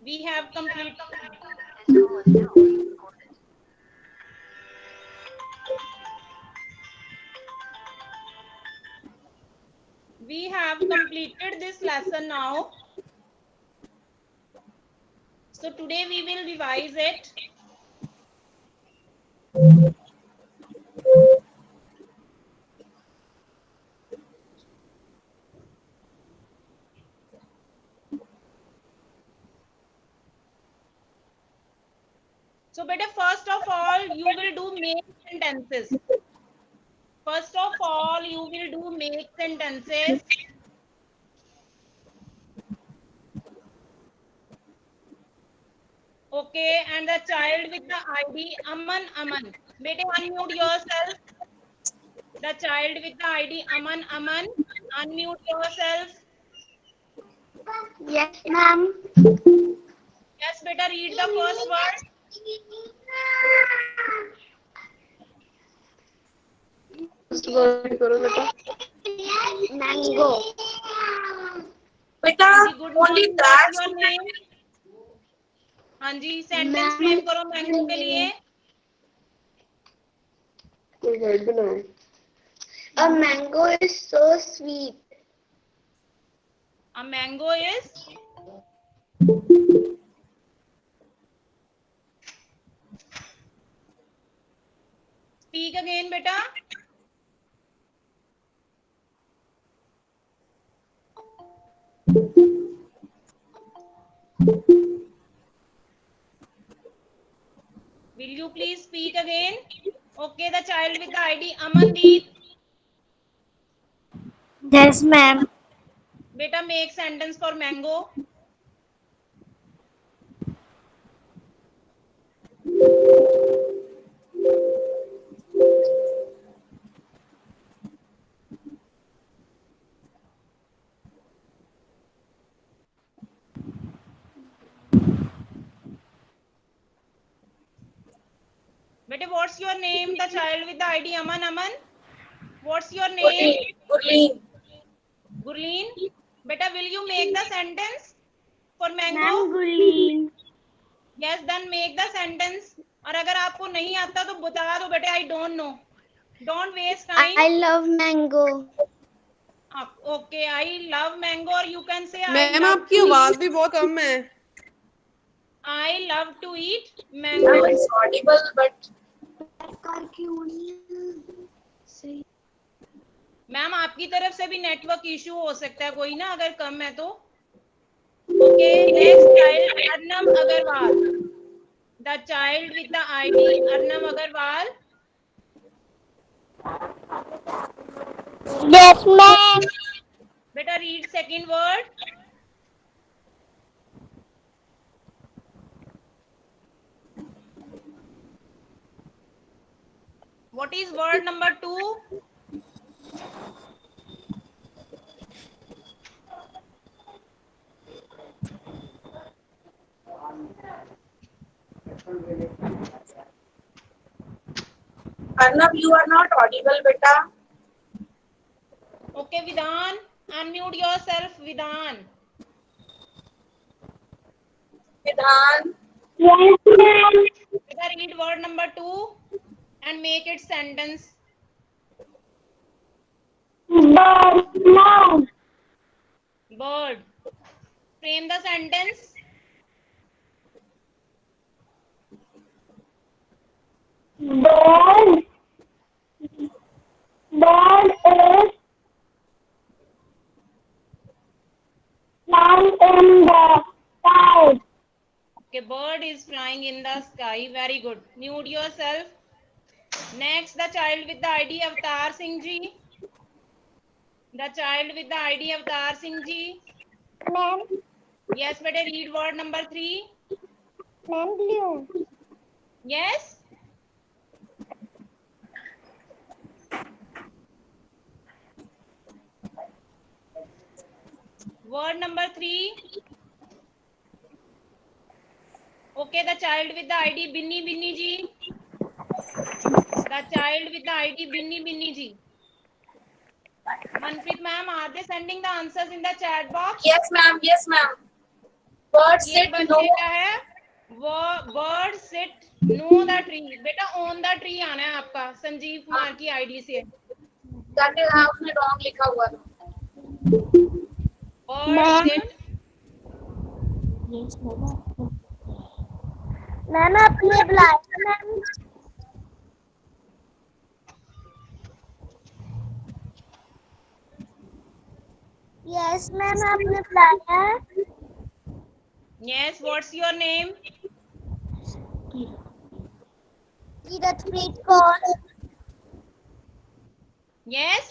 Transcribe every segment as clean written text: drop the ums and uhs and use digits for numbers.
We have completed. We have completed this lesson now. So today we will revise it. So beta, first of all, you will do make sentences. First of all, you will do make sentences. Okay, and the child with the ID Aman Aman. Beta, unmute yourself. The child with the ID Aman Aman. Unmute yourself. Yes, ma'am. Yes, beta, read the first word. Mango. बेटा हाँ जी, good only morning. What's that your name? हाँ जी, sentence Ma'am. Frame करो mango के लिए. A mango is so sweet. A mango is. Speak again, beta. Will you please speak again? Okay, the child with the ID Amandeep. Yes, ma'am. Beta, make sentence for mango. Beta, what's your name? The child with the ID Aman Aman. What's your name? Gurleen. Gurleen. Beta, will you make the sentence for mango? Ma'am, Gurleen. Yes, then make the sentence. और अगर आपको नहीं आता तो बता दो बेटे. I don't know. Don't waste time. I love mango. Okay, I love mango. Or you can say I ma'am love आपकी to आवाज eat. भी बहुत कम है. I love to eat Ma'am, mango. it's audible, but ma'am आपकी तरफ से भी network issue हो सकता है कोई ना, अगर कम है तो. Okay, next child Arnam Agarwal. The child with the ID Arnam Agarwal. Yes, ma'am. बेटा read second word. What is word number 2? Arnab, you are not audible, beta. Okay, Vidhan, unmute yourself. Vidhan. Vidhan. Yes, ma'am. बेटा read word number 2 and make it sentence. Bird. Ma'am. Bird. Frame the sentence. Bird. Bird is flying in the sky. Okay, bird is flying in the sky. Very good. Mute yourself. Next, the child with the ID Avatar Singh ji. The child with the ID Avatar Singh ji. Ma'am. Yes, better read word number 3. Ma'am, blue. Yes. Word number 3. Okay, the child with the ID Binni Binni ji. The child with the ID Binni Binni ji. Manpreet ma'am, are they sending the answers in the chat box? Yes, ma'am. Yes, ma'am. Bird ये sit no. बच्चे का है। वो bird sit no the tree. बेटा on the tree आना है आपका, संजीव कुमार की आईडी से। That is हाँ उसने wrong लिखा हुआ था. Bird seat. मैम आपने बुलाया मैम? यस मैम आपने बुलाया? Yes, what's your name? Kiratpreet Kaur. Yes,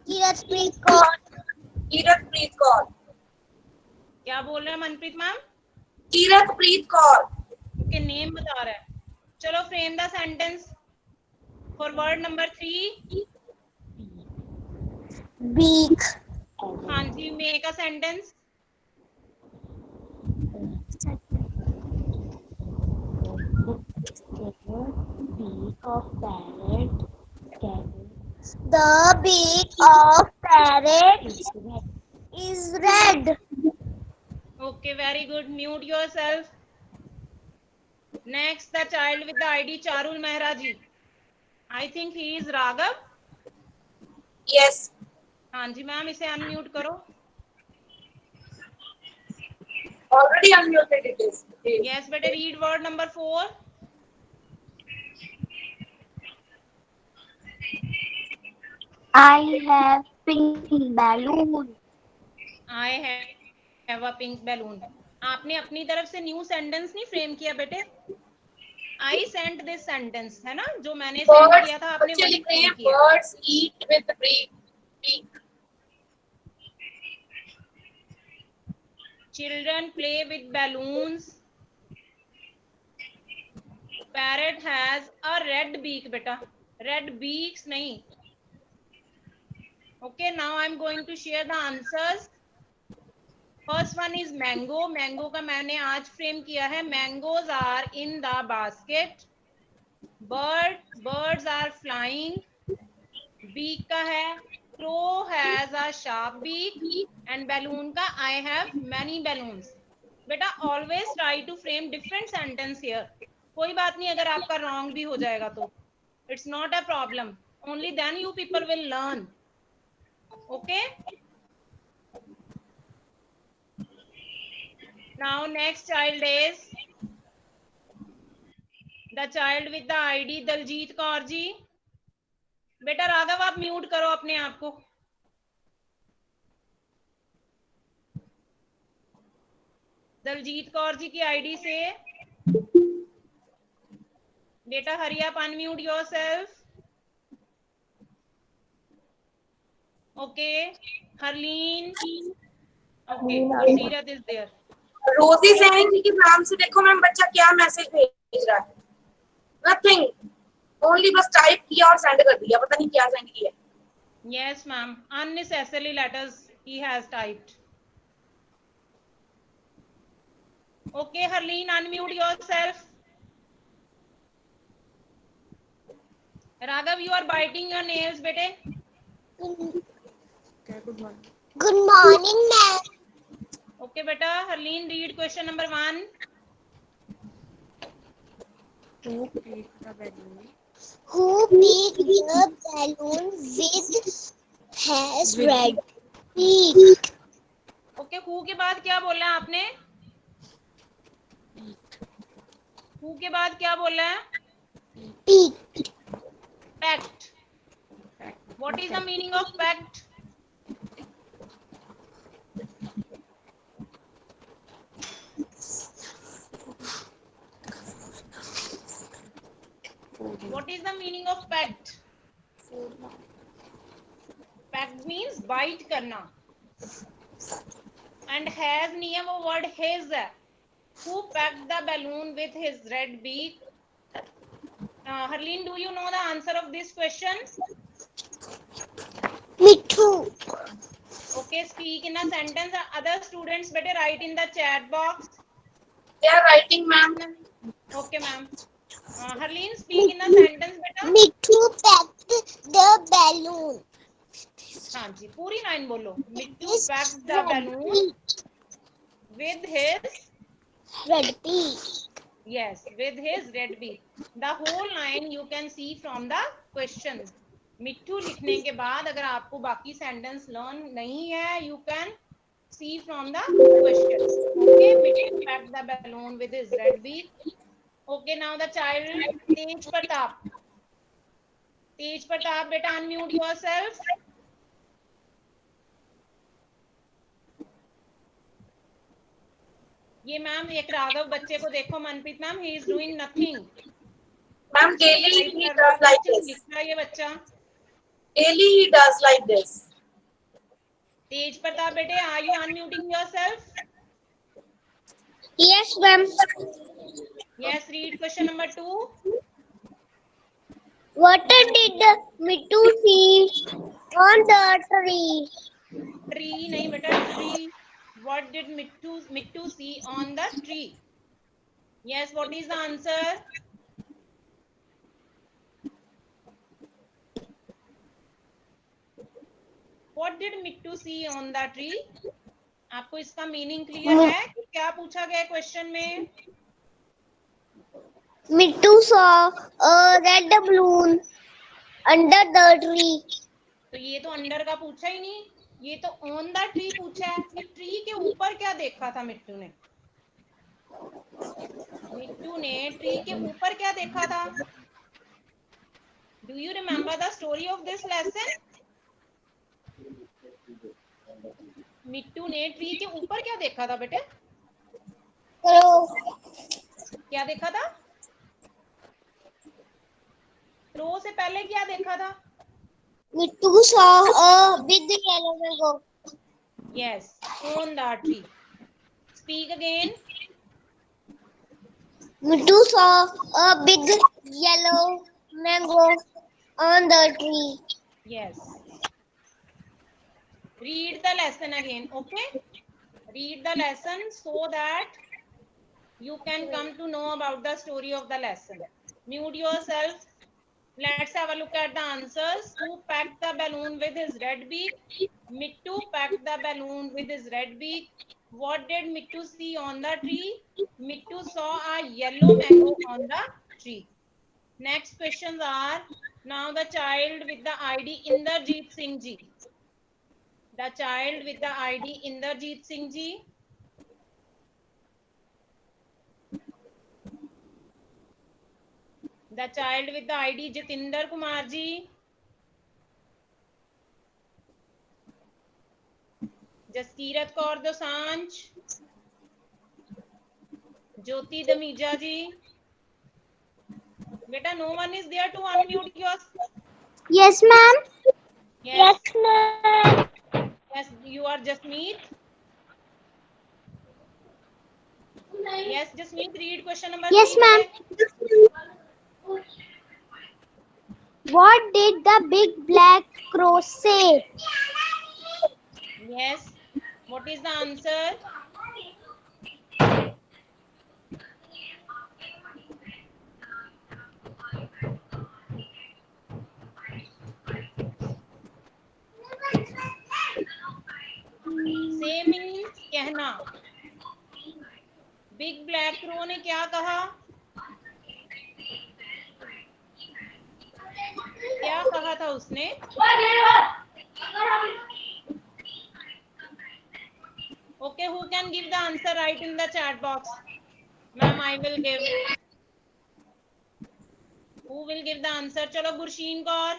Kiratpreet Kaur. Kiratpreet Kaur. क्या बोल रहे हैं Manpreet ma'am? Kiratpreet Kaur. Okay, name बता रहा है। चलो frame the sentence for word number 3। Beak. हाँ जी, make a sentence. The beak of parrot is red. Okay, very good. Mute yourself. Next, the child with the ID Charul Mehra ji. I think he is Raghav. Yes. हाँ जी ma'am, इसे unmute करो। Already unmuted it is. Yes, बेटे read word number 4. I have pink balloon. I have a pink balloon. आपने अपनी तरफ से new sentence नहीं frame किया बेटे। I sent this sentence है ना, जो मैंने सेंड Birds किया था आपने बच्चे वही लिख रहे फ्रेम हैं किया। birds eat with beak. Children play with balloons. Parrot has a red beak बेटा, red beaks नहीं। Okay, now I'm going to share the answers. First one is mango. Mango का मैंने आज फ्रेम किया है। Mangoes are in the basket. Birds are flying. Beak का है crow has a sharp beak. And balloon का I have many balloons. बेटा always try to frame different sentence here. कोई बात नहीं अगर आपका wrong भी हो जाएगा तो it's not a problem. Only then you people will learn. Okay. Now next child is the child with the ID Daljit Kaur ji. बेटा राघव आप म्यूट करो अपने आप को। दलजीत कौर जी की आईडी से बेटा hurry up, unmute yourself. Okay, Harleen. Okay, सीरत इज देयर। रोजी सैनी जी के नाम से देखो मैम बच्चा क्या मैसेज भेज रहा है. Nothing. Only बस टाइप किया और सेंड कर दिया, पता नहीं क्या सेंड किया. Yes ma'am, unnecessary letters he has typed. Okay Harleen, unmute yourself. Raghav, you are biting your nails bete. Good morning ma'am. Okay beta, Harleen read question number 1. Who beat the balloon with has red beak? Okay, who के बाद क्या बोला है आपने? who के बाद क्या बोला है? Beak. Packed. What is the meaning of packed? What is the meaning of packed? Packed means bite करना. And has नियम वो word his है. Who packed the balloon with his red beak? Harleen, do you know the answer of this question? Me too. Okay, speak in a sentence. Other students better write in the chat box. They are writing ma'am. Okay ma'am. Harleen, speak in a sentence बेटा. Me too packed the balloon. हाँ जी, पूरी line बोलो. Mittu packed the balloon with his red beak. yes, with his red beak. The whole line you can see from the question. मिट्ठू लिखने के बाद अगर आपको बाकी सेंटेंस लर्न नहीं है, you can see from the question. Okay, Mitthu packed the balloon with his red beak. Okay, now the child Tej Pratap. Tej Pratap, beta unmute yourself. ये ma'am एक राघव बच्चे को देखो, Manpreet ma'am, he is doing nothing. Ma'am daily he does like this. लिख रहा है ये बच्चा. Daily he does like this. Tej Pratap बेटे, are you unmuting yourself? Yes, ma'am. Yes, read question number 2. What did Mittu see on the tree? Tree नहीं बेटा, tree. What did Mittu see on the tree? Yes, what is the answer? What did Mittu see on the tree? आपको इसका meaning clear है कि क्या पूछा गया question में? Mittu saw a red balloon under the tree. तो ये तो अंडर का पूछा ही नहीं, ये तो ऑन द ट्री पूछा है. ये ट्री के ऊपर क्या देखा था मिट्टू ने? मिट्टू ने ट्री के ऊपर क्या देखा था? Do you remember the story of this lesson? Mittu ने ट्री के ऊपर क्या देखा था बेटे? क्या देखा था? रो से पहले क्या देखा था? Mittu saw a big yellow mango. Yes, on the tree. Speak again. Mittu saw a big yellow mango on the tree. Yes. Read the lesson again, okay? Read the lesson so that you can come to know about the story of the lesson. Mute yourself. Let's have a look at the answers. Who packed the balloon with his red beak? Mittu packed the balloon with his red beak. What did Mittu see on the tree? Mittu saw a yellow mango on the tree. Next questions are, now the child with the ID Inderjeet Singh ji. The child with the ID Inderjeet Singh ji. The child with the ID Jitinder Kumar ji. Jaskirat Kaur Dosanjh. Jyoti Damija ji. Beta, no one is there to unmute yourself. Yes, ma'am. Yes, ma'am. yes, you are Jasmeet. Yes, Jasmeet, read question number 3. Yes, ma'am. What did the big black crow say? Yes, what is the answer? Say means कहना. Big black crow ने क्या कहा? क्या कहा था उसने? Okay, who can give the answer right in the chat box? Ma'am, I will give. Who will give the answer? चलो गुरशीन Kaur.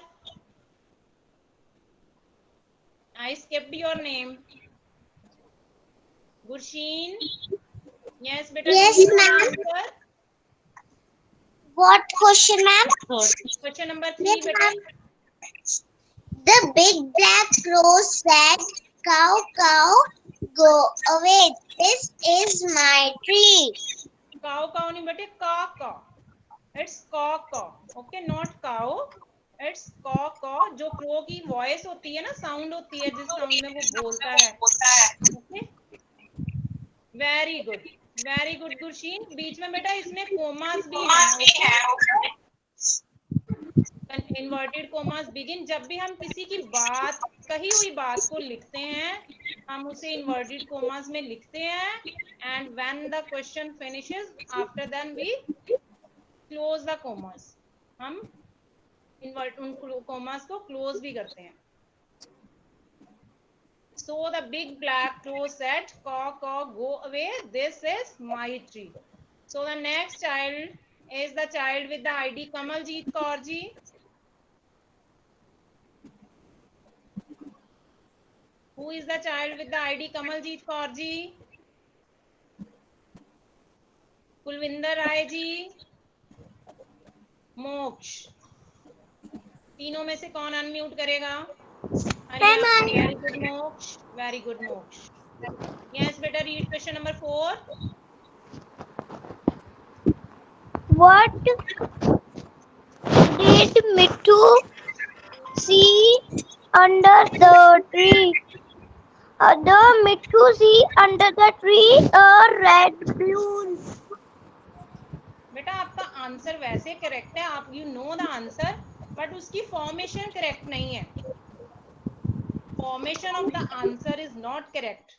I skipped your name. Gursheen. Yes, beta. Yes, ma'am. What question, ma'am? Question number 3, Yes, beta. ma'am. The big black crow said, "Cow, cow, go away. This is my tree." Cow, cow नहीं बेटे, caw, caw. It's caw, caw. Okay, not cow. It's caw, caw. जो crow की voice होती है ना, sound होती है, जिस sound में वो बोलता है. Okay. Very good. Very good, गुरशीन. बीच में बेटा इसमें कोमास भी हैं. Inverted commas begin. जब भी हम किसी की बात, कही हुई बात को लिखते हैं, हम उसे इन्वर्टेड कोमास में लिखते हैं and when the question finishes after then we close the commas. हम उन कोमास को क्लोज भी करते हैं. So the big black crow said, caw, caw, go away. This is my tree. So the next child is the child with the ID Kamaljeet Kaur ji. Who is the child with the ID Kamaljeet Kaur ji? Kulvinder Rai ji. मोक्ष. तीनों में से कौन unmute करेगा? Very good, Moksh. Very good, Moksh. Yes, better read question number 4. What did Mittu see under the tree? The Mittu see under the tree a red balloon. बेटा आपका answer वैसे correct है, आप you know the answer, but उसकी formation correct नहीं है. Formation of the answer is not correct.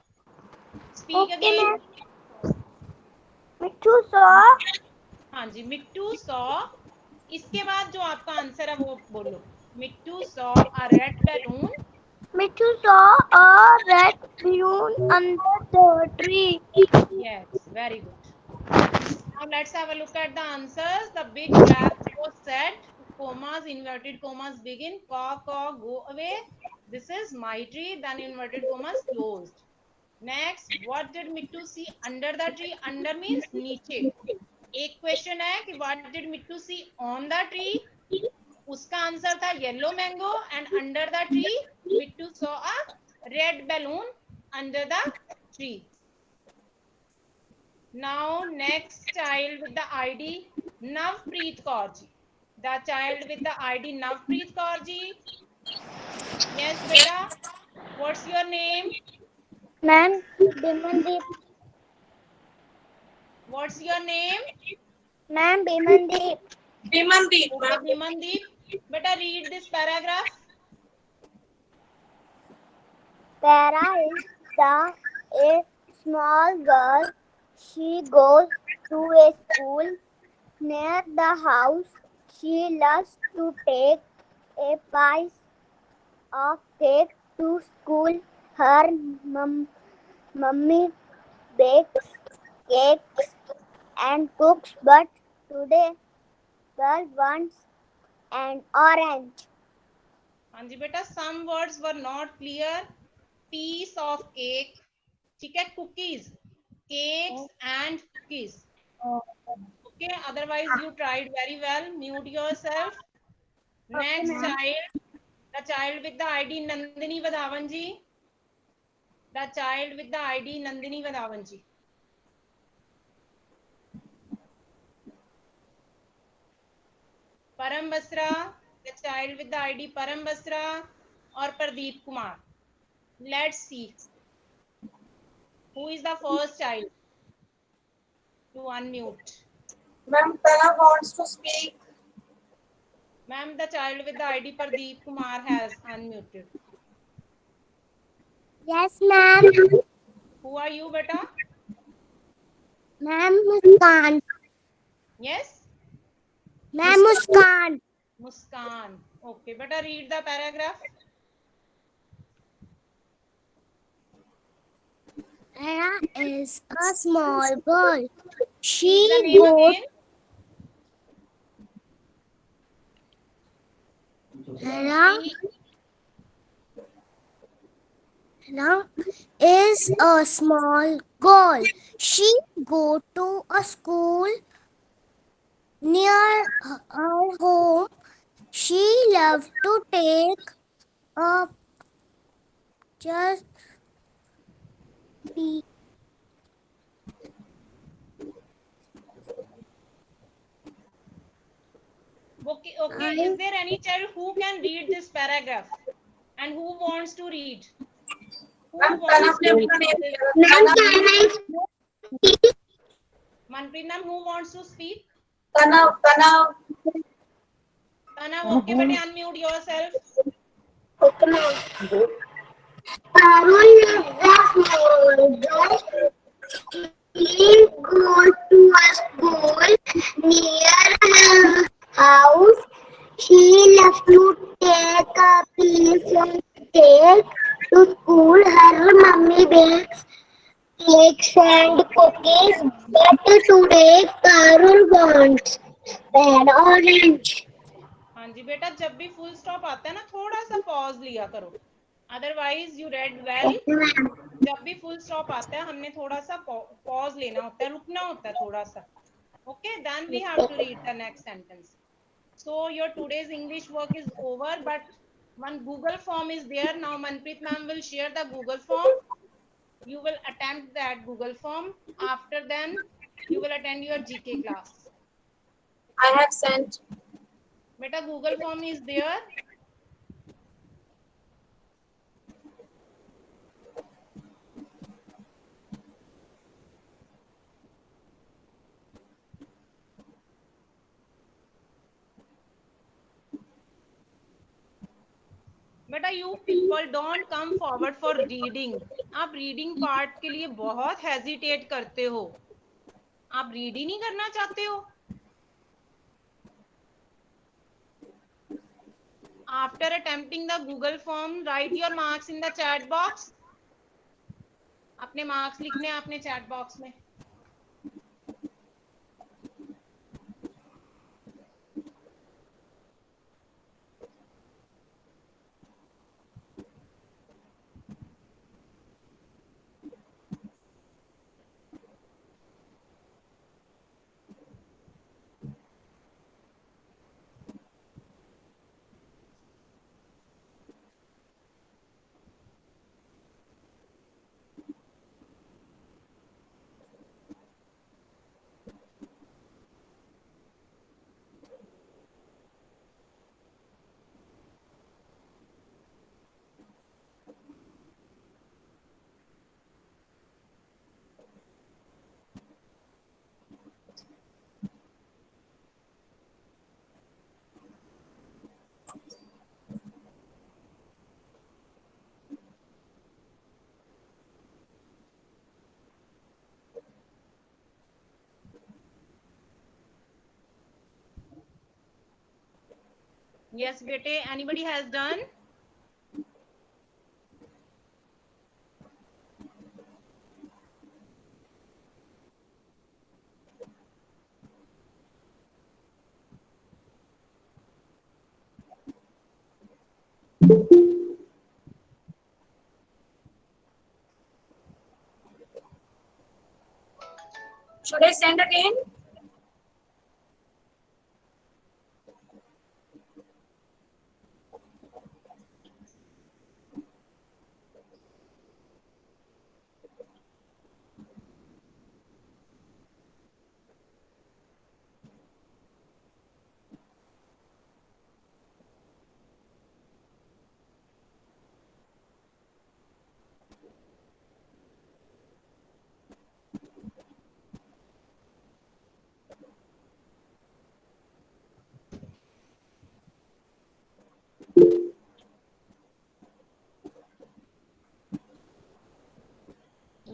Speak again. Mittu saw. हाँ जी, मिट्टू saw. इसके बाद जो आपका आंसर है वो बोलो. Mittu saw a red balloon. Mittu saw a red balloon under the tree. Yes, very good. Now let's have a look at the answers. The big black crow said, commas, inverted commas begin, caw, caw, go away. This is my tree. Then inverted commas closed. Next, what did Mittu see under the tree? Under means नीचे. एक question है कि what did Mittu see on the tree? उसका answer था yellow mango and under the tree Mittu saw a red balloon under the tree. Now next child with the ID Navpreet Kaur ji. The child with the ID Navpreet Kaur ji. Yes, beta. What's your name? Ma'am, Bimandeep. What's your name? Ma'am, Bimandeep. Bimandeep. Okay, Bimandeep. Beta, read this paragraph. Para is a small girl. She goes to a school near the house. She loves to take a piece of cake to school. Her mummy bakes cakes and cooks, but today girl wants an orange. हाँ जी बेटा, some words were not clear. Piece of cake. ठीक है, cookies. Cakes and cookies. Okay, otherwise you tried very well. Mute yourself. Next child, the child with the ID Nandini Vadhavan ji. The child with the ID Nandini Vadhavan ji. Param Basra, the child with the ID Param Basra or Pradeep Kumar. Let's see. Who is the first child to unmute? Ma'am, Tana wants to speak. Ma'am, the child with the ID Pradeep Kumar has unmuted. Yes, ma'am. Who are you, beta? Ma'am, Muskan. Yes? Ma'am, Muskan. Muskan. Okay, beta, read the paragraph. Anna is a small girl. She Read the name goes. again. Anna is a small girl. She go to a school near her home. She loves to take a just be. Okay, okay. Is there any child who can read this paragraph? And who wants to read? Who Ma'am, wants Tana to read? Manpreet ma'am, who wants to speak? Tana. Tana, okay, but unmute yourself. Okay, ma'am. Parul is a small girl. He goes to a school near her house. She loves to take a piece of cake to school. Her mummy bakes cakes and cookies, but today Parul wants red orange. हाँ जी बेटा, जब भी full stop आता है ना, थोड़ा सा pause लिया करो, अदरवाइज यू रेड वेल। जब भी फुल स्टॉप आता है हमने थोड़ा सा पॉज लेना होता है, रुकना होता है थोड़ा सा। Okay, then we have to read the next sentence. So your today's English work is over, but one Google form is there. Now Manpreet ma'am will share the Google form. You will attempt that Google form. After then, you will attend your GK class. I have sent. Beta, Google form is there. बेटा you people don't come forward for reading. आप reading part के लिए बहुत hesitate करते हो, आप read ही नहीं करना चाहते हो। After attempting the Google form, right your marks in the chat box. अपने मार्क्स लिखने हैं अपने चैट बॉक्स में। Yes, bete. Anybody has done? Should I send again?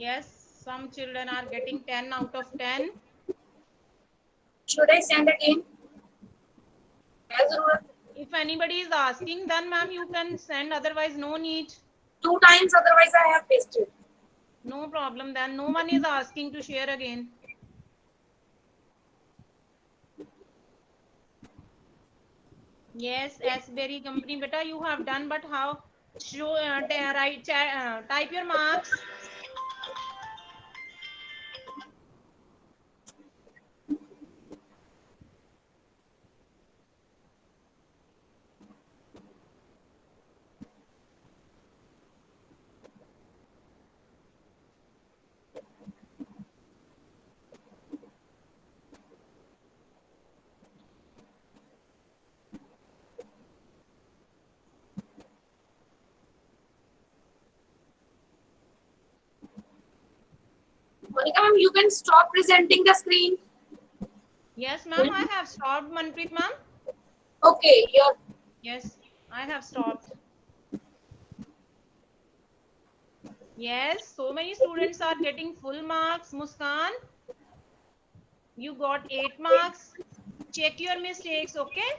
Yes, some children are getting 10 out of 10. Should I send again? If anybody is asking, then ma'am you can send, otherwise no need. 2 times, otherwise I have pasted. No problem, then no one is asking to share again. Yes, Asberry company, beta you have done, but how? Show right type your marks. Monica ma'am, you can stop presenting the screen. Yes, ma'am, I have stopped, Manpreet ma'am. Okay, Yes, I have stopped. Yes, so many students are getting full marks. Muskan, you got 8 marks. Check your mistakes, okay?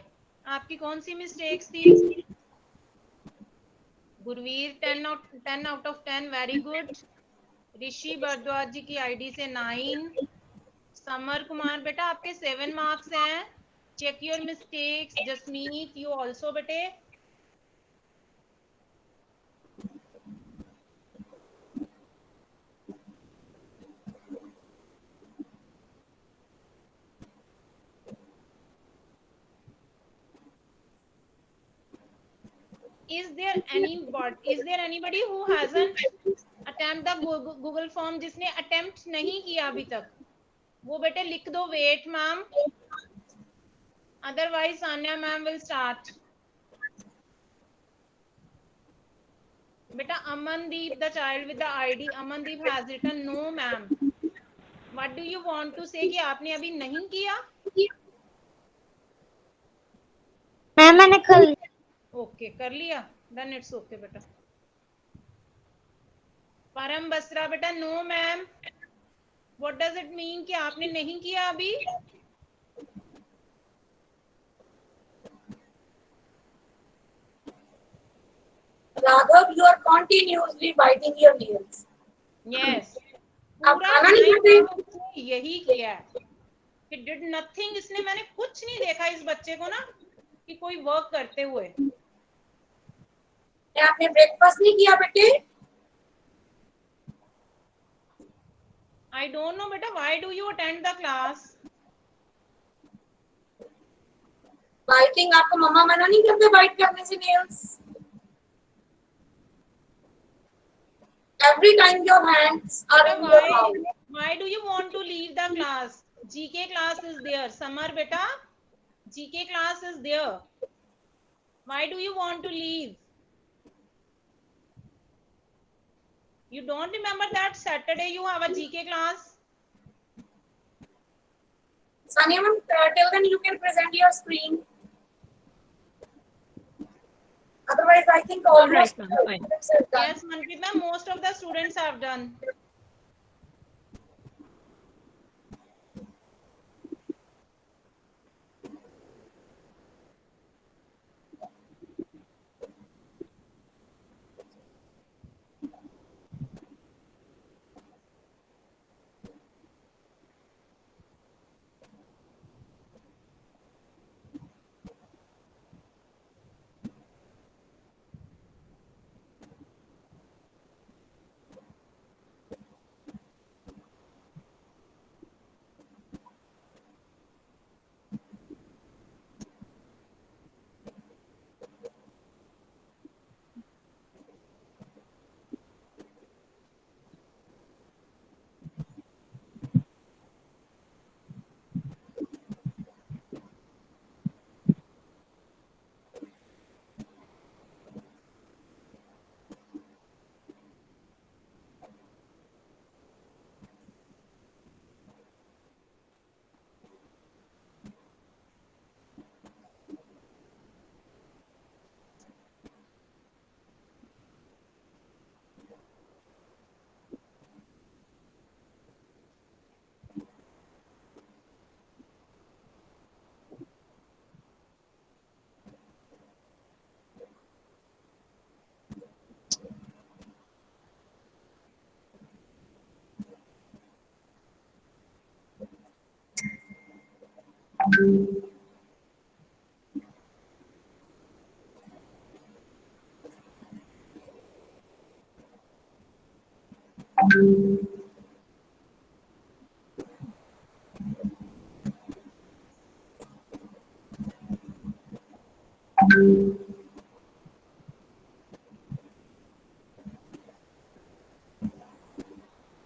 आपकी कौन सी mistakes थी? Gurvir 10 out of 10, very good. ऋषि भारद्वाज जी की ID से 9. Summer Kumar बेटा आपके 7 marks हैं. Check your mistakes. Jasmeet, you also बेटे. Is there anybody who hasn't attempt the Google form? जिसने attempt नहीं किया अभी तक, वो बेटे लिख दो wait ma'am. Otherwise Sanya ma'am will start. Beta Amandeep, the child with the ID, Amandeep has written no ma'am. What do you want to say कि आपने अभी नहीं किया? मैम मैंने कर Okay, कर लिया. Then it's okay बेटा. परम बसरा बेटा no ma'am. What does it mean कि आपने नहीं किया अभी? Raghav, you are continuously biting your nails. Yes. आप पूरा खाना नहीं खाते? time उसने यही किया है. He did nothing. इसने मैंने कुछ नहीं देखा इस बच्चे को ना कि कोई वर्क करते हुए. आपने ब्रेकफास्ट नहीं किया बेटे? I don't know बेटा, why do you attend the class? Biting आपको मम्मा मना नहीं करते बाइट करने से nails? Every time your hands are in your mouth. Why do you want to leave the class? GK class is there. Samar beta, GK class is there. Why do you want to leave? You don't remember that Saturday you have a GK class? Sania ma'am, till then you can present your screen. Otherwise, I think almost Yes, Manpreet ma'am, most of the students have done.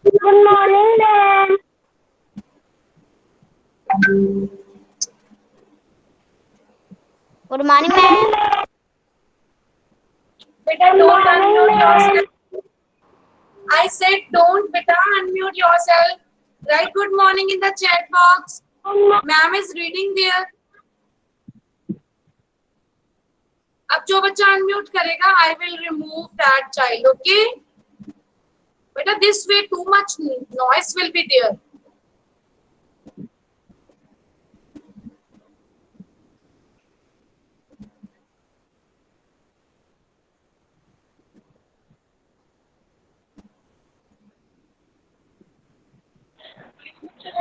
Good morning, ma'am. Good morning, ma'am. Beta, don't unmute yourself. I said don't, beta, unmute yourself. Write good morning in the chat box. Ma'am is reading there. अब जो बच्चा unmute करेगा, I will remove that child. Okay? Beta, this way too much noise will be there.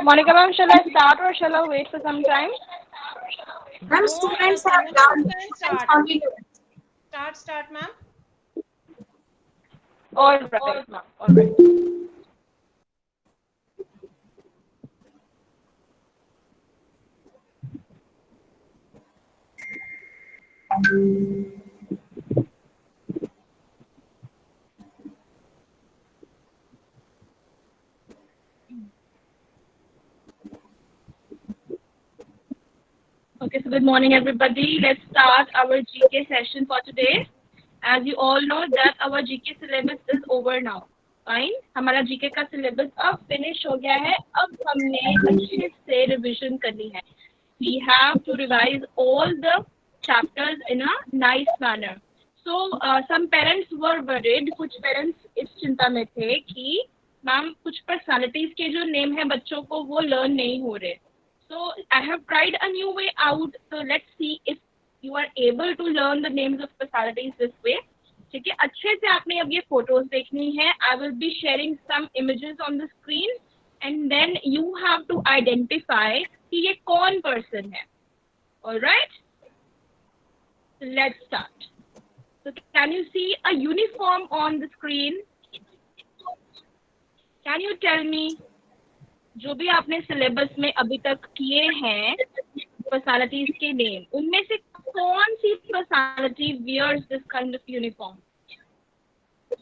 Monica ma'am, shall I start or shall I wait for some time? Ma'am, No, students Anusha, have ma'am, done. you can start. Start, ma'am. All right, ma'am. All right. Okay, so good morning, everybody. Let's start our GK session for today. As you all know that our GK syllabus is over now. Fine, हमारा GK का syllabus अब finish हो गया है. अब हमने अच्छे से revision करनी है. We have to revise all the chapters in a nice manner. So some parents were worried. कुछ parents इस चिंता में थे कि मैम कुछ personalities के जो name है बच्चों को वो learn नहीं हो रहे. So I have tried a new way out. So let's see if you are able to learn the names of personalities this way. ठीक है, अच्छे से आपने अब ये photos देखनी है. I will be sharing some images on the screen, and then you have to identify कि ये कौन person है. All right? So let's start. So can you see a uniform on the screen? Can you tell me? जो भी आपने syllabus में अभी तक किए हैं पर्सनालिटीज के नेम, उनमें से कौन सी personality wears this kind of uniform?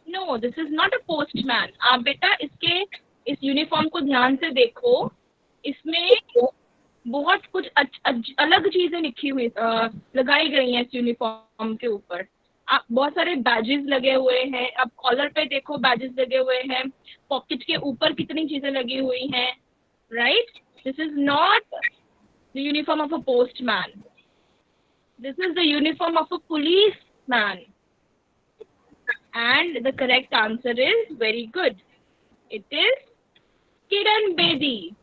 No, this is not a postman. आप बेटा इस यूनिफॉर्म को ध्यान से देखो. इसमें बहुत कुछ अलग चीजें लिखी हुई लगाई गई हैं इस यूनिफॉर्म के ऊपर. आप बहुत सारे बैजेस लगे हुए हैं. अब कॉलर पे देखो बैजेस लगे हुए हैं. पॉकेट के ऊपर कितनी चीजें लगी हुई हैं. Right? This is not the uniform of a postman. This is the uniform of a policeman. And the correct answer is very good. It is Kiran Bedi.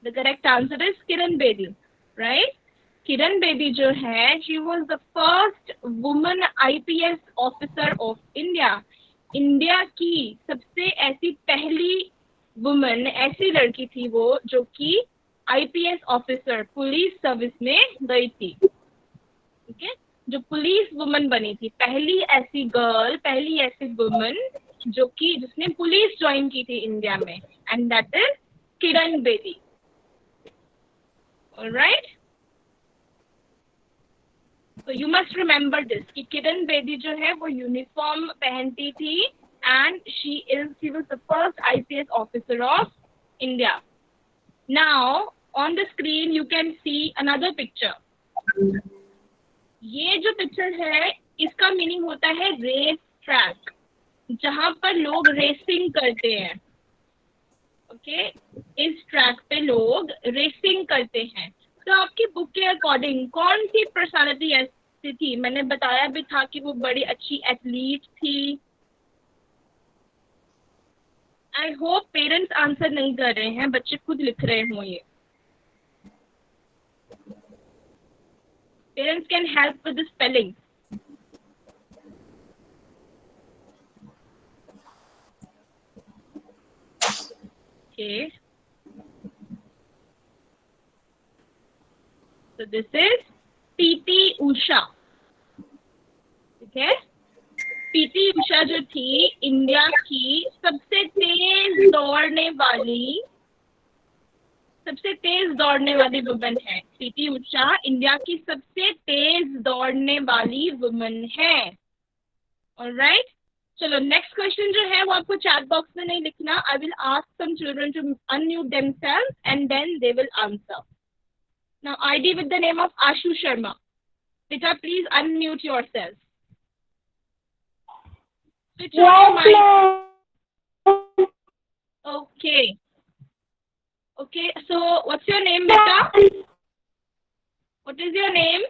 The correct answer is Kiran Bedi. Right? Kiran Bedi जो है, she was the first woman IPS officer of India. India की सबसे ऐसी पहली woman, ऐसी लड़की थी वो जो कि आईपीएस ऑफिसर पुलिस सर्विस में गई थी. ठीक है, जो पुलिस वुमन बनी थी, पहली ऐसी गर्ल, पहली ऐसी वुमन जो कि जिसने पुलिस ज्वाइन की थी इंडिया में, and that is Kiran Bedi. Alright, तो यू मस्ट रिमेम्बर दिस कि किरण बेदी जो है वो यूनिफॉर्म पहनती थी, and she was the first IPS officer of India. Now on the screen you can see another picture. ये जो पिक्चर है इसका मीनिंग होता है रेस ट्रैक, जहां पर लोग रेसिंग करते हैं. ओके, इस ट्रैक पे लोग रेसिंग करते हैं. तो आपकी बुक के अकॉर्डिंग कौन सी पर्सनालिटी ऐसी थी? मैंने बताया भी था कि वो बड़ी अच्छी एथलीट थी. आई होप पेरेंट्स आंसर नहीं कर रहे हैं, बच्चे खुद लिख रहे हों. ये parents can help with the spelling. Okay, so this is PT Usha. ठीक है, PT उषा जो थी इंडिया की सबसे तेज दौड़ने वाली वुमन है. PT उषा इंडिया की सबसे तेज दौड़ने वाली वुमन है. ऑलराइट, चलो नेक्स्ट क्वेश्चन जो है वो आपको चैट बॉक्स में नहीं लिखना. I will ask some children to unmute themselves and then they will answer. Now ID with the name of Ashu Sharma. Beta, please unmute yourself. Switch on your mic. Okay. Okay, so what's your name, beta? What is your name?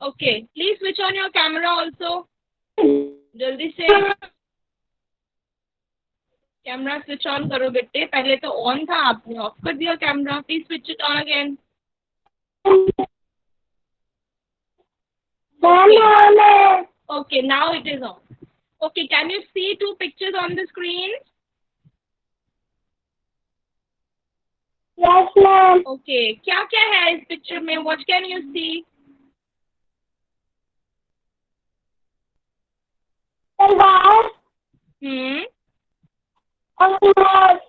Okay, please switch on your camera also. जल्दी से camera switch on करो बेटे, पहले तो on था, आपने of कर दिया camera. Please switch it on again. Okay, now it is on. Okay, can you see two pictures on the screen? Yes, ma'am. Okay, क्या क्या है इस पिक्चर में? What can you see? तलवार और horse.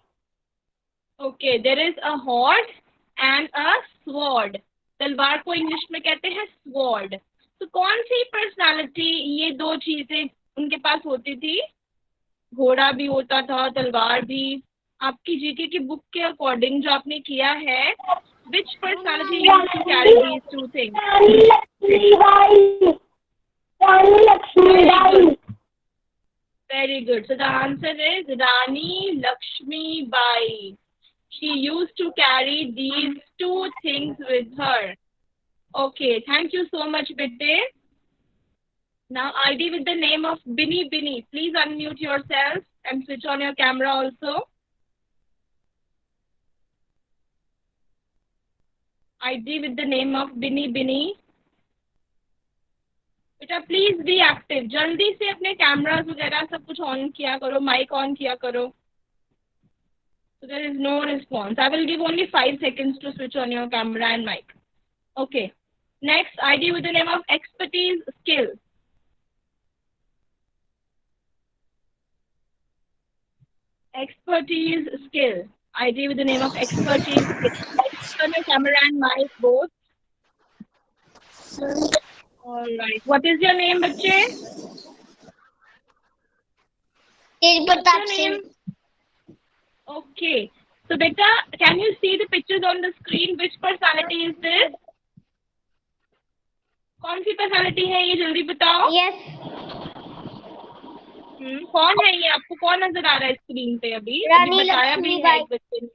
Okay, there is a horse and a sword. तलवार को English में कहते हैं sword. तो कौन सी पर्सनालिटी ये दो चीजें उनके पास होती थी? घोड़ा भी होता था, तलवार भी. आपकी जीके की बुक के अकॉर्डिंग जो आपने किया है, which personality used to carry these two things? Rani Lakshmibai. Very good. So the answer is Rani Lakshmi Bai. She used to carry these two things with her. Okay, thank you so much, Bitte. Now ID with the name of Binny Binny. Please unmute yourself and switch on your camera also. ID with the name of Binny Binny. बेटा please be active. जल्दी से अपने cameras वगैरह सब कुछ on किया करो, mic on किया करो. So there is no response. I will give only 5 seconds to switch on your camera and mic. Okay. Next, ID with the name of expertise skill. Expertise skill. ID with the name of expertise skill. Switch on your camera and mic both. All right. What is your name, बच्चे? Tejpratap What's your Singh. name? Okay. So, beta, can you see the pictures on the screen? Which personality is this? कौन सी personality है ये? जल्दी बताओ. Yes. कौन है ये? आपको कौन नजर आ रहा है स्क्रीन पे अभी? रानी अभी बताया भी है लक्ष्मीबाई. एक बच्चे ने.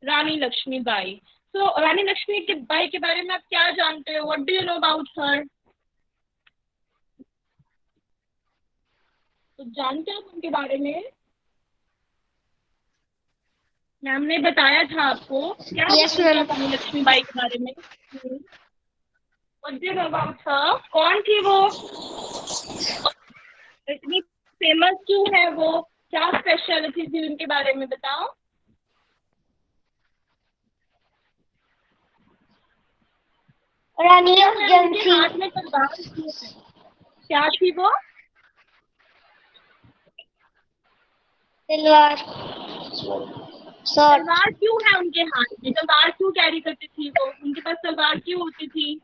रानी लक्ष्मीबाई. So, रानी लक्ष्मीबाई के बारे में आप क्या जानते हो? What do you know about her? तो जानते हो उनके बारे में? मैम ने बताया था आपको. क्या Yes, जानते हो ma'am. आप रानी लक्ष्मीबाई के बारे में? What do you know about her? कौन थी वो? इतनी फेमस क्यों है वो? क्या स्पेशलिटी थी उनके बारे में बताओ. रानी ऑफ उनके झंसी. हाथ में तलवार क्यों है? क्या थी वो? तलवार. स्वॉर्ड. तलवार क्यों है उनके हाथ में? तलवार क्यों कैरी करती थी वो? उनके पास तलवार क्यों होती थी?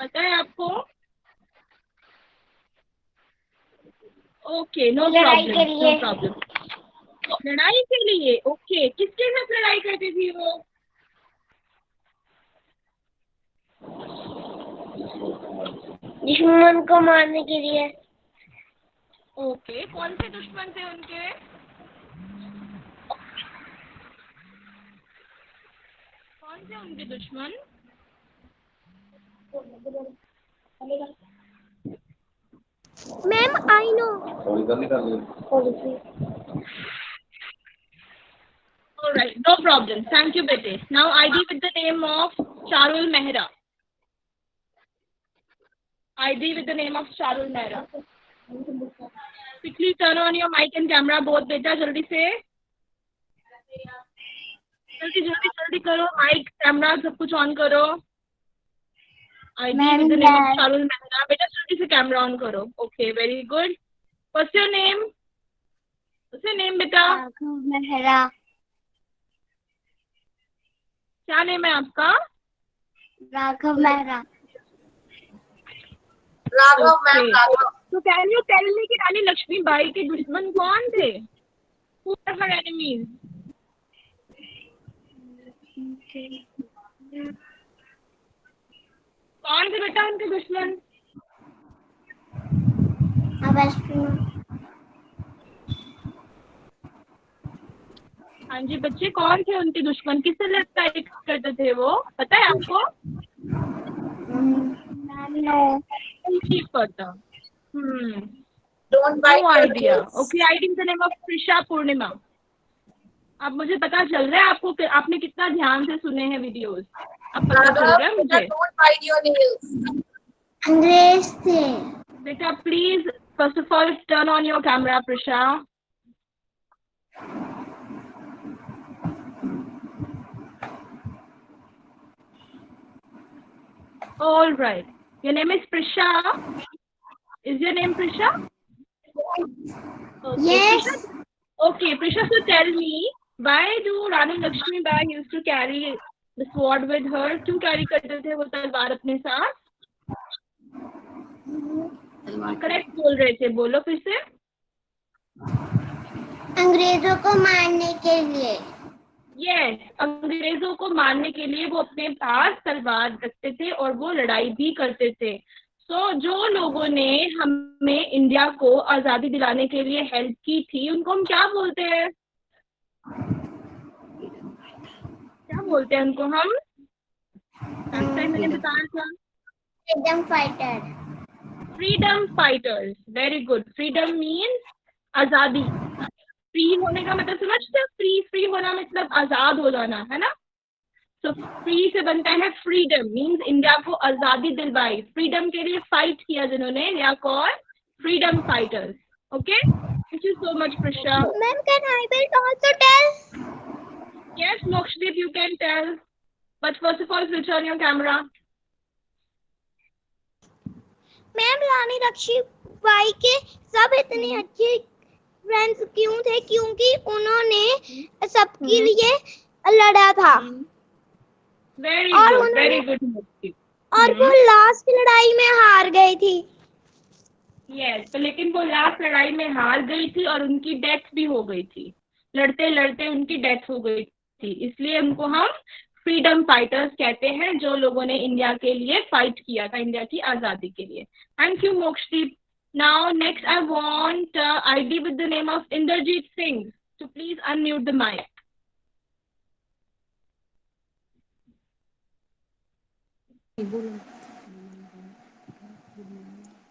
पता है आपको? ओके, नो लड़ाई प्रॉब्लम. के नो लिए. प्रॉब्लम. लड़ाई के लिए. ओके, किसके साथ लड़ाई करती थी वो? दुश्मन को मारने के लिए. ओके, कौन से दुश्मन थे उनके? कौन थे उनके दुश्मन? Ma'am I know. All right, no problem. Thank you, Bete. Now ID with the name of Charul Mehra. ID with the name of Charul Mehra. Quickly turn on your mic and camera both, बेटा जल्दी से. जल्दी करो. Mic, camera सब कुछ on करो. ID with the name of Charul Mehra. बेटा जल्दी से कैमरा ऑन करो. Okay, very good. What's your name? What's your name, बेटा? राघव मेहरा. क्या नेम है आपका? Raghav Mehra. Raghav ma'am. Okay. Raghav. So can you tell me कि रानी लक्ष्मीबाई के दुश्मन कौन थे? Who were her enemies? कौन थे बेटा उनके दुश्मन? हाँ जी बच्चे, कौन थे उनके दुश्मन? किससे लड़ाई करते थे वो? पता है आपको? No. नहीं पता. Don't No bite your idea. nails. Okay, I think the name of Prisha Purnima. अब मुझे पता चल रहा है आपको कि आपने कितना ध्यान से सुने हैं वीडियोस. अब पता चल रहा है मुझे. Don't bite your nails. अंग्रेज थे. बेटा please first of all turn on your camera Prisha. All right. Your name is Prisha. Is your name Prisha? Okay, Yes. Prisha. Okay, Prisha. So tell me, why do Rani Lakshmi Bai used to carry the sword with her? क्यों carry करते थे वो तलवार अपने साथ? Correct बोल रहे थे. बोलो फिर से. अंग्रेजों को मारने के लिए. यस, अंग्रेजों को मारने के लिए वो अपने पास तलवार रखते थे और वो लड़ाई भी करते थे. सो जो लोगों ने हमें इंडिया को आजादी दिलाने के लिए हेल्प की थी उनको हम क्या बोलते हैं? क्या बोलते हैं उनको हम? लास्ट टाइम मैंने बताया था. Freedom fighter. Freedom fighters. Very good. Freedom means आजादी. फ्री होने का मतलब समझते हो? फ्री होना मतलब आजाद हो जाना, है ना? तो फ्री से बनता है फ्रीडम. मीन्स इंडिया को आजादी दिलवाई, फ्रीडम के लिए फाइट किया जिन्होंने, they are called freedom fighters. Okay, thank you so much Prisha. Ma'am, can I will also tell? Yes, Mokshdeep, you can tell. But first of all, switch on your camera. Ma'am Rani Lakshmibai के सब इतने अच्छे friends क्यों थे? क्योंकि उन्होंने सबके लिए लड़ा था. Very और good, उन्होंने- very good, Mokshdeep. और वो लास्ट लड़ाई में हार गई थी. Yes, तो लेकिन वो लास्ट लड़ाई में हार गई थी और उनकी डेथ भी हो गई थी. लड़ते लड़ते उनकी डेथ हो गई थी. इसलिए उनको हम फ्रीडम फाइटर्स कहते हैं, जो लोगों ने इंडिया के लिए फाइट किया था, इंडिया की आजादी के लिए. Thank you Mokshdeep. Now next I want ID with the name of Inderjit Singh. So please unmute the mic.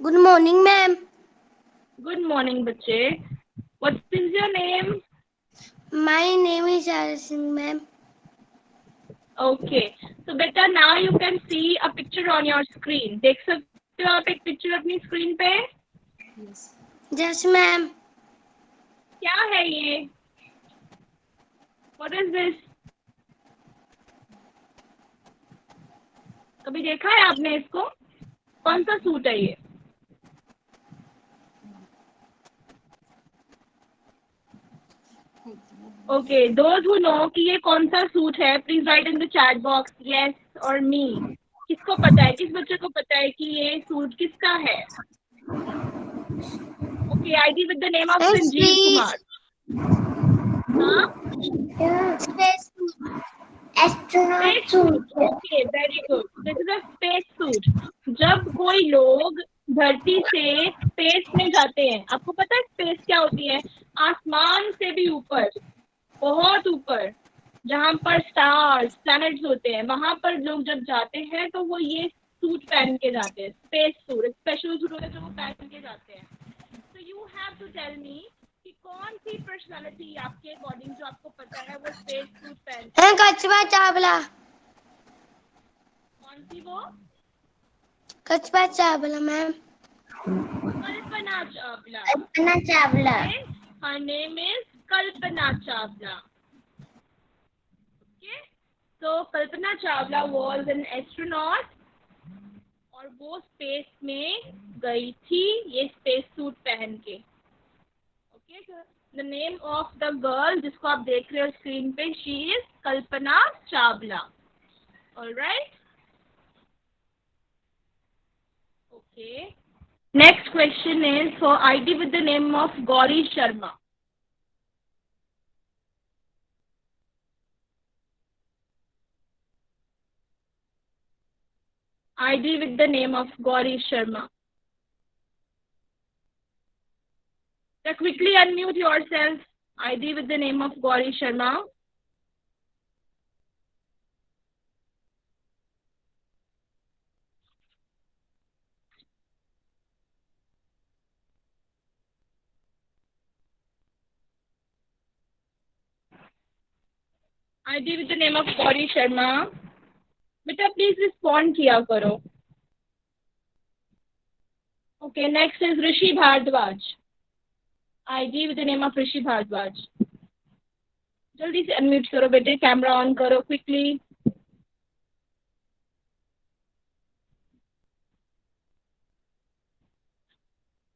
Good morning ma'am. Good morning, बच्चे. What is your name? My name is R Singh ma'am. Okay. So beta, now you can see a picture on your screen. देख सकते हो आप एक picture अपनी screen पे? Yes ma'am. क्या है ये? What is this? कभी देखा है आपने इसको? कौन सा सूट है ये? Okay, those who know कि ये कौन सा सूट है, please write in the chat box yes or me. किसको पता है? किस बच्चे को पता है कि ये सूट किसका है? Okay, ID with the name of Yes, Sanjeev please. Kumar. हाँ? Astronaut Space suit. Okay, very good. This is a space suit. जब कोई लोग धरती से स्पेस में जाते हैं, आपको पता है स्पेस क्या होती है? आसमान से भी ऊपर, बहुत ऊपर, जहाँ पर स्टार्स, प्लैनेट्स होते हैं, वहां पर लोग जब जाते हैं तो वो ये सूट पहन के जाते हैं. स्पेस सूट, स्पेशल सूट होता है जो वो पहन के जाते हैं. So you have to tell me कि कौन सी पर्सनालिटी आपके अकॉर्डिंग जो आपको पता है वो स्पेस सूट पहनती है. कचवा चावला. कौन सी वो? कचवा Chawla ma'am. Kalpana Chawla. Kalpana Chawla. Her name is Kalpana Chawla. Okay, so Kalpana Chawla was an astronaut और वो स्पेस में गई थी ये स्पेस सूट पहन के. Okay, the name of the girl जिसको आप देख रहे हो स्क्रीन पे, she is Kalpana Chawla. All right. Okay. Next question is for ID with the name of Gauri Sharma. ID with the name of Gauri Sharma. So quickly unmute yourself. ID with the name of Gauri Sharma. ID with the name of Gauri Sharma. बेटा please respond किया करो. Okay, next is Rishi Bhardwaj. ID with the name of Rishi Bhardwaj. जल्दी से unmute करो बेटे, camera on करो quickly.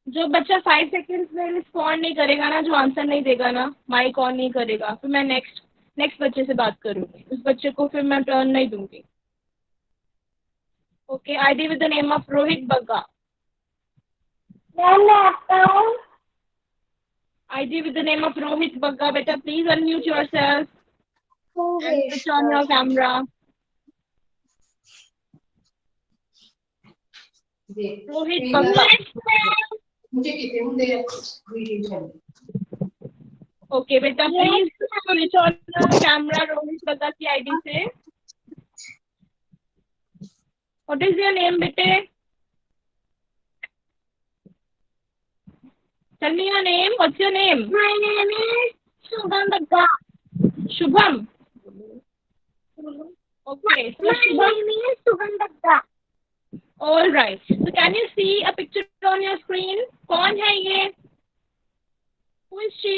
जो बच्चा 5 सेकेंड्स में रिस्पॉन्ड नहीं करेगा ना, जो आंसर नहीं देगा ना, माइक ऑन नहीं करेगा, फिर मैं नेक्स्ट बच्चे से बात करूंगी. उस बच्चे को फिर मैं टर्न नहीं दूंगी. Okay, ID with the name of Rohit Bagga. ID with the name of Rohit Bagga. Beta, please unmute yourself and switch on your camera. Rohit Bagga. Okay, beta, please switch on your camera. Rohit Bagga की ID से. What is your name, bete? Tell me your name. What's your name? My name is Shubham Bagga. Shubham. Okay. So My Shubham. name is Shubham Bagga. All right. So can you see a picture on your screen? कौन है ये? Who is she?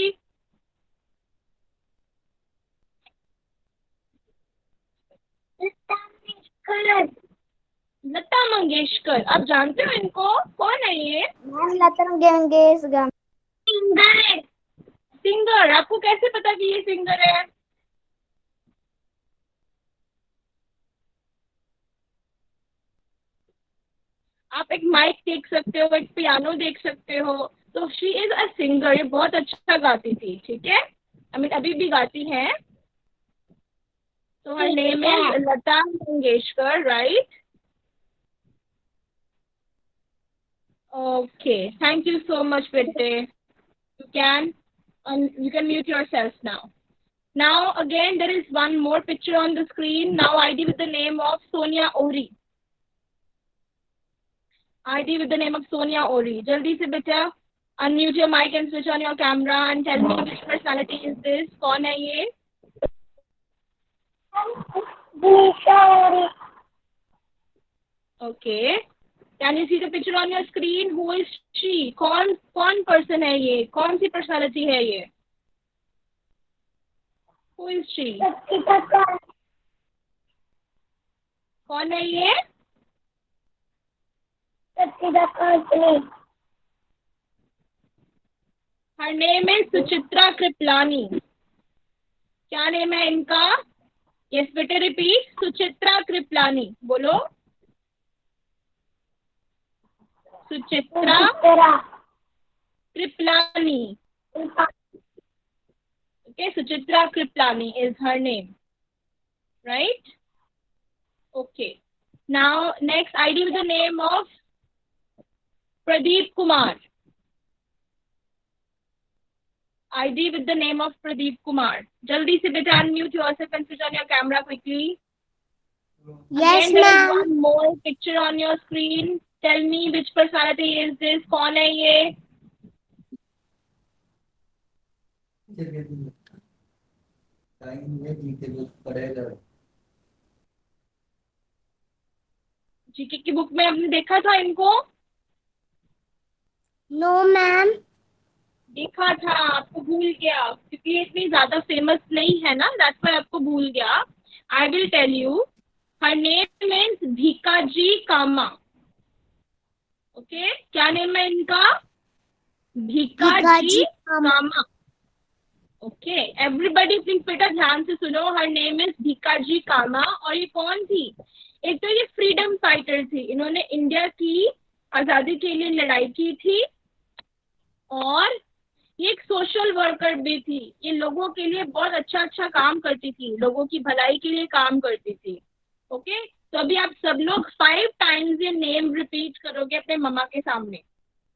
Lata Mangeshkar. आप जानते हो इनको? कौन है ये? Ma'am Lata Mangeshkar singer. Singer. आपको कैसे पता कि ये सिंगर है? आप एक माइक देख सकते हो, एक पियानो देख सकते हो. तो शी इज अ सिंगर. ये बहुत अच्छा गाती थी. ठीक है, अभी भी गाती है. तो हर name is Lata Mangeshkar, right? Okay, thank you so much, Bete. You can mute yourself now. Now again, there is one more picture on the screen. Now ID with the name of Sonia Ori. ID with the name of Sonia Ori. Jaldi se beta, unmute your mic and switch on your camera and tell me which personality is this. कौन है ये? Okay. Can you see the picture on your screen? Who is she? कौन person है ये? कौन सी personality है ये? Who is she? कौन है ये? Her name is Suchitra Kriplani. क्या नेम है इनका? Yes, बेटे repeat. Suchitra Kriplani. बोलो. Suchitra Kriplani. Okay, Suchitra Kriplani is her name, right? Okay. Now, next ID with the name of Pradeep Kumar. ID with the name of Pradeep Kumar. Jaldi se beta unmute yourself and switch on your camera quickly. Yes, Again, there is ma'am. one more picture on your screen. Tell me which personality is this? कौन है ये? GK की book में आपने देखा था इनको? No ma'am. देखा था, आपको भूल गया क्योंकि ये इतनी ज्यादा फेमस नहीं है ना, दैट्स व्हाई आपको भूल गया. I will tell you. Her name is Bhikaji Cama. Okay, क्या नेम है इनका? Bhikaji Cama. Okay, everybody please बेटा ध्यान से सुनो. Her name is Bhikaji Cama. और ये कौन थी? एक तो ये फ्रीडम फाइटर थी. इन्होंने इंडिया की आजादी के लिए लड़ाई की थी और ये एक सोशल वर्कर भी थी. ये लोगों के लिए बहुत अच्छा काम करती थी, लोगों की भलाई के लिए काम करती थी. ओके, तो अभी आप सब लोग 5 टाइम्स ये नेम रिपीट करोगे अपने मम्मा के सामने.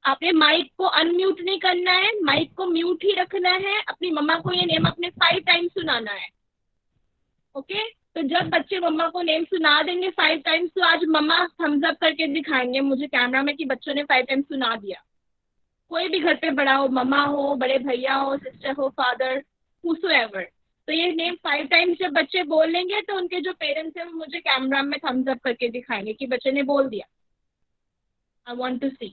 आपने माइक को अनम्यूट नहीं करना है, माइक को म्यूट ही रखना है. अपनी मम्मा को ये नेम अपने 5 टाइम्स सुनाना है. ओके, तो जब बच्चे मम्मा को नेम सुना देंगे 5 टाइम्स, तो आज मम्मा थम्स अप करके दिखाएंगे मुझे कैमरा में कि बच्चों ने 5 टाइम्स सुना दिया. कोई भी घर पे बड़ा हो, मम्मा हो, बड़े भैया हो, सिस्टर हो, फादर, whosoever. तो ये नेम 5 टाइम्स जब बच्चे बोल लेंगे तो उनके जो पेरेंट्स हैं वो मुझे कैमरा में थम्स अप करके दिखाएंगे कि बच्चे ने बोल दिया। I want to see.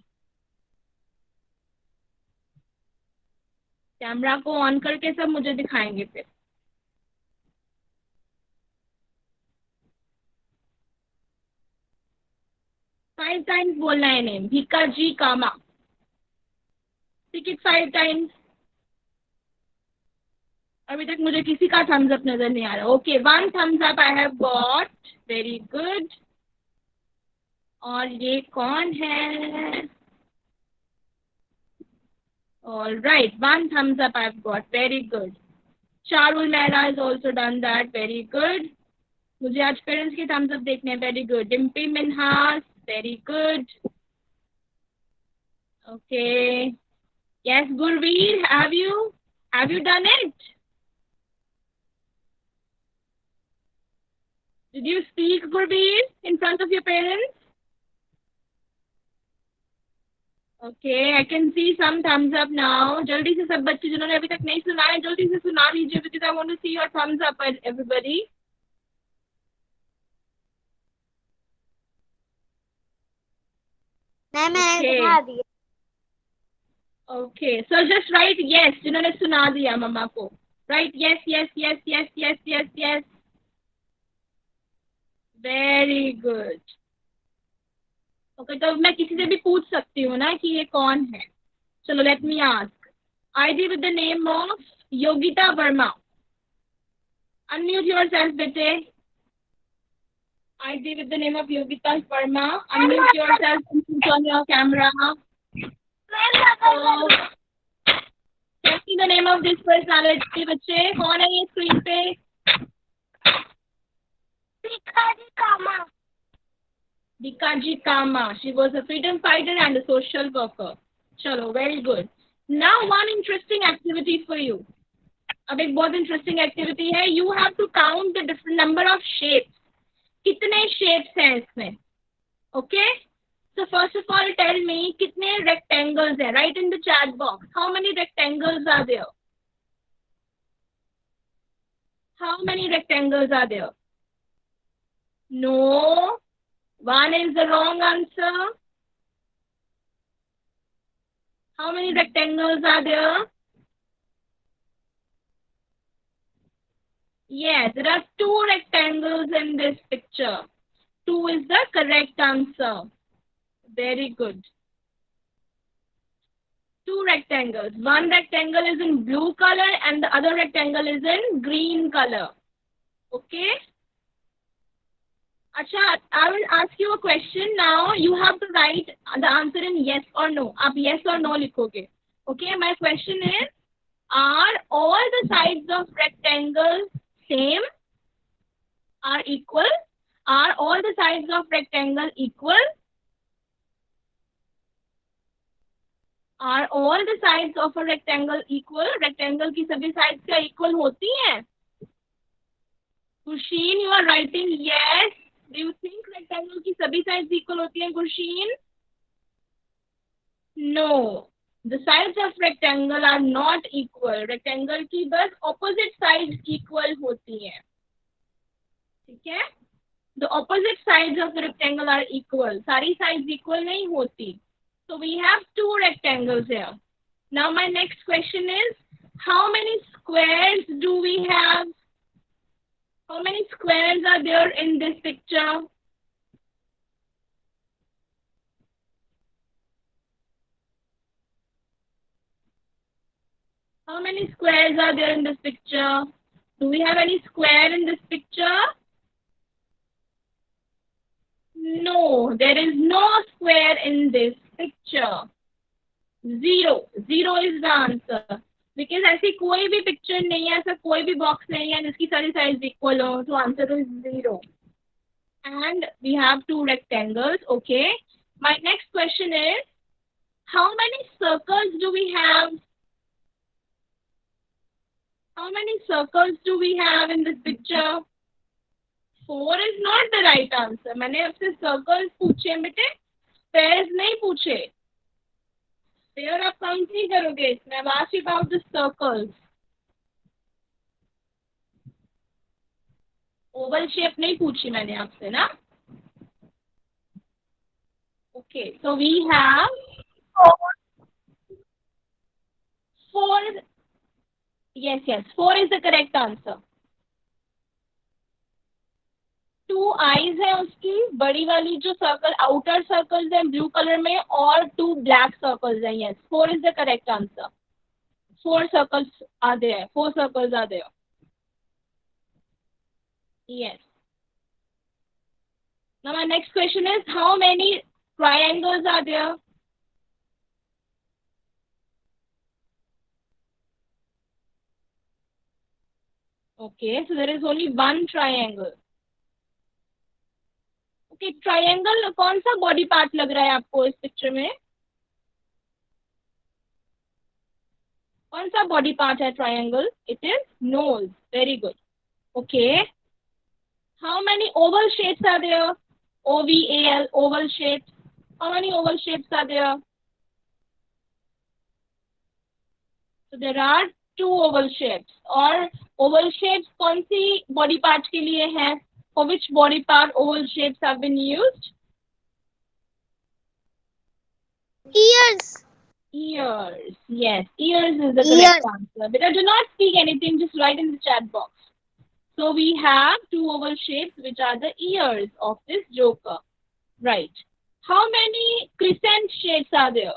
Camera को ऑन करके सब मुझे दिखाएंगे फिर। फाइव टाइम्स बोलना है name, Bhika ji Cama. Ticket 5 times. अभी तक मुझे किसी का थम्स अप नजर नहीं आ रहा। Okay, 1 thumbs up I have got, very good. और ये कौन है? All right, 1 thumbs up I have got, very good. Charul Mehra is also done that, very good. मुझे आज पेरेंट्स के थम्स अप देखने हैं, very good. Dimpy Minhas, very good. Okay, yes Gurveer, have you done it? Did you speak, Gurveer, in front of your parents? Okay, I can see some thumbs up now. जल्दी से सब बच्चे जिन्होंने अभी तक नहीं सुना है जल्दी से सुना लीजिए, because I want to see your thumbs up, everybody. मैंने Okay. सुना दिया। Okay, so just write yes जिन्होंने सुना दिया मम्मा को। Write yes, yes, yes, yes, yes, yes, yes. Very good. Okay, तो मैं किसी से भी पूछ सकती हूँ ना कि ये कौन है। चलो, let me ask. ID with the name of Yogita Verma. Unmute yourself बेटे। ID with the name of Yogita Verma, unmute yourself, switch on your camera. The name of this personality बच्चे, कौन है ये स्क्रीन पे? भिखारी कामा। Bikaji Kama. She was a freedom fighter and a social worker. चलो, very good. Now one interesting activity for you. अब एक बहुत interesting activity है. You have to count the different number of shapes. कितने shapes हैं इसमें? Okay? So first of all, tell me कितने rectangles हैं? Write in the chat box. How many rectangles are there? How many rectangles are there? No. One is the wrong answer. How many rectangles are there? Yes, there are 2 rectangles in this picture. 2 is the correct answer. Very good. 2 rectangles. One rectangle is in blue color and the other rectangle is in green color. Okay? अच्छा, I will ask you a question now. You have to write the answer in yes or no. आप yes or no लिखोगे. Okay, my question is, are all the sides of rectangles same? Are equal? Are all the sides of rectangle equal? Are all the sides of a rectangle equal? Rectangle की सभी sides क्या equal होती हैं? Gursheen, you are writing yes. Do you think rectangle की सभी sides equal होती हैं, Gursheen? No. The sides of rectangle are not equal. Rectangle की बस opposite sides equal होती हैं. ठीक है? The opposite sides of the rectangle are equal. सारी sides equal नहीं होती. So we have 2 rectangles here. Now my next question is, how many squares do we have? How many squares are there in this picture? How many squares are there in this picture? Do we have any square in this picture? No, there is no square in this picture. 0. 0 is the answer. Because ऐसी कोई भी picture नहीं है, ऐसा कोई भी box नहीं है जिसकी सारी sides equal हो, तो answer is 0. And we have 2 rectangles. Okay. My next question is, how many circles do we have? How many circles do we have in this picture? 4 is not the right answer. मैंने आपसे circles पूछे बेटे, squares नहीं पूछे. Sphere आप count नहीं करोगे इसमें. I've asked you about the circles. Oval shape नहीं पूछी मैंने आपसे ना. Okay, so we have four. Yes, 4 is the correct answer. 2 eyes है उसकी, बड़ी वाली जो सर्कल, आउटर सर्कल्स है ब्लू कलर में, और 2 ब्लैक सर्कल्स है. Yes, 4 is the correct answer. 4 circles are there. 4 circles are there. Yes. Now my next question is, how many triangles are there? Okay, so there is only one triangle. Okay, triangle कौन सा body part लग रहा है आपको इस picture में? कौन सा body part है triangle? It is nose. Very good. Okay. How many oval shapes are there? OVAL, oval shapes. How many oval shapes are there? So there are 2 oval shapes. और oval shapes कौन सी body part के लिए है? For which body part oval shapes have been used? Ears. Ears. Yes, ears is the correct answer. But do not speak anything, just write in the chat box. So we have 2 oval shapes which are the ears of this joker. Right. How many crescent shapes are there?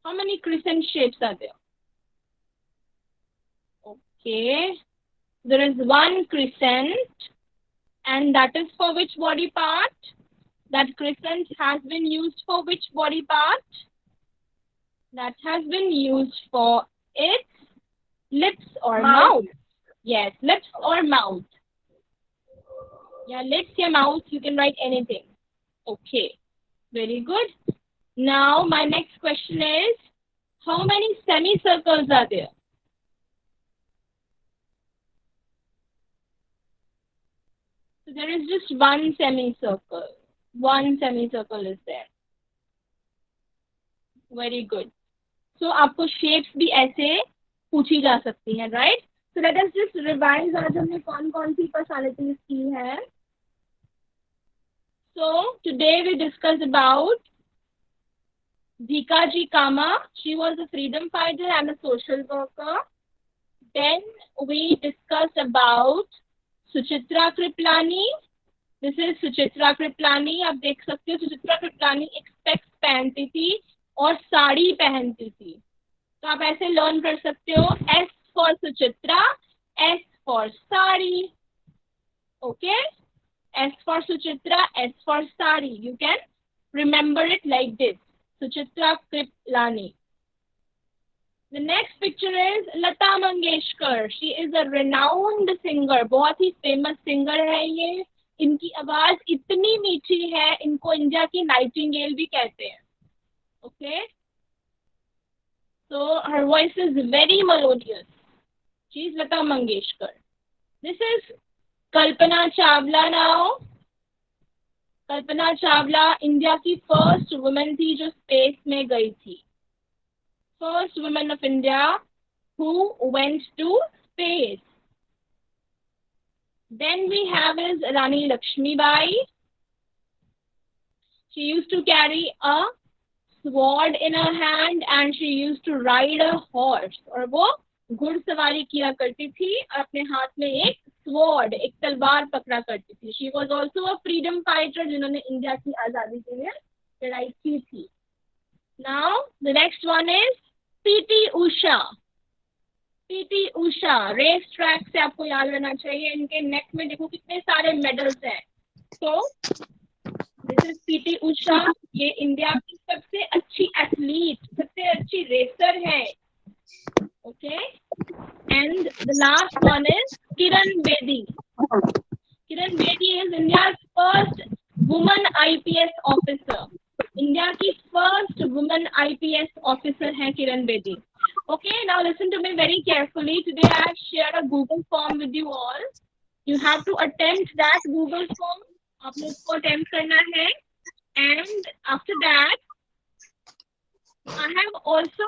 How many crescent shapes are there? Okay. There is one crescent, and that is for which body part? That crescent has been used for which body part? That has been used for its lips or mouth. Yes, lips or mouth. Yeah, lips or mouth, you can write anything. Okay, very good. Now my next question is, how many semicircles are there? So there is just one semicircle. One semicircle is there. Very good. So आपको shapes भी ऐसे पूछी जा सकती हैं, right? So let us just revise आज हमने कौन सी personalities की है. So today we discussed about Bhikaji Kama. She was a freedom fighter and a social worker. Then we discussed about Suchitra Kriplani. This is Suchitra Kriplani. आप देख सकते हो सुचित्रा कृपलानी एक स्पेक्स पहनती थी और साड़ी पहनती थी. तो आप ऐसे लर्न कर सकते हो. S for Suchitra, S for sari. Okay? S for Suchitra, S for sari. You can remember it like this. Suchitra Kriplani. The next picture is Lata Mangeshkar. She is a renowned singer. बहुत ही famous singer है ये. इनकी आवाज इतनी मीठी है, इनको India की नाइटिंगेल भी कहते हैं. Okay? So her voice is very melodious. She is Lata Mangeshkar. This is Kalpana Chawla now. Kalpana Chawla India की फर्स्ट वुमेन थी जो स्पेस में गई थी. First women of India who went to space. Then we have is Rani Lakshmibai. She used to carry a sword in her hand and she used to ride a horse. और वो घुड़सवारी किया करती थी और अपने हाथ में एक sword, एक तलवार पकड़ा करती थी. She was also a freedom fighter जिन्होंने इंडिया की आजादी के लिए लड़ाई की थी. Now the next one is PT Usha. PT Usha race track से आपको याद रहना चाहिए. इनके नेक में देखो कितने सारे मेडल्स हैं. So this is PT Usha. ये इंडिया की सबसे अच्छी एथलीट, सबसे अच्छी रेसर है. Okay, and the last one is Kiran Bedi. Kiran Bedi is India's first woman IPS officer. India की first woman IPS officer है Kiran Bedi. Okay, now listen to me very carefully. Today I have shared a Google form with you all. You have to attempt that Google form. आपने उसको attempt करना है. And after that, I have also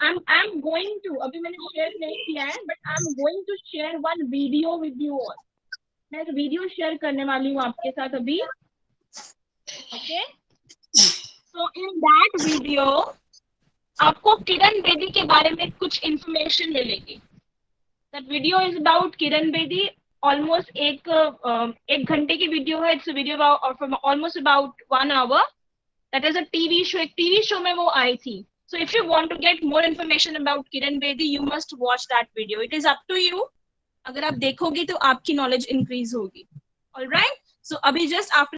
I'm going to, अभी मैंने share नहीं किया है, but I'm going to share one video with you all. मैं एक वीडियो शेयर करने वाली हूँ आपके साथ अभी. Okay? So in that video आपको किरण बेदी के बारे में कुछ इंफॉर्मेशन मिलेगी. That video is about Kiran Bedi. Almost एक घंटे की वीडियो है. It's a video about almost about 1 hour. That is a TV show. एक TV show में वो आई थी. So if you want to get more information about Kiran Bedi, you must watch that video. It is up to you. अगर आप देखोगे तो आपकी knowledge increase होगी. All right. So अभी just after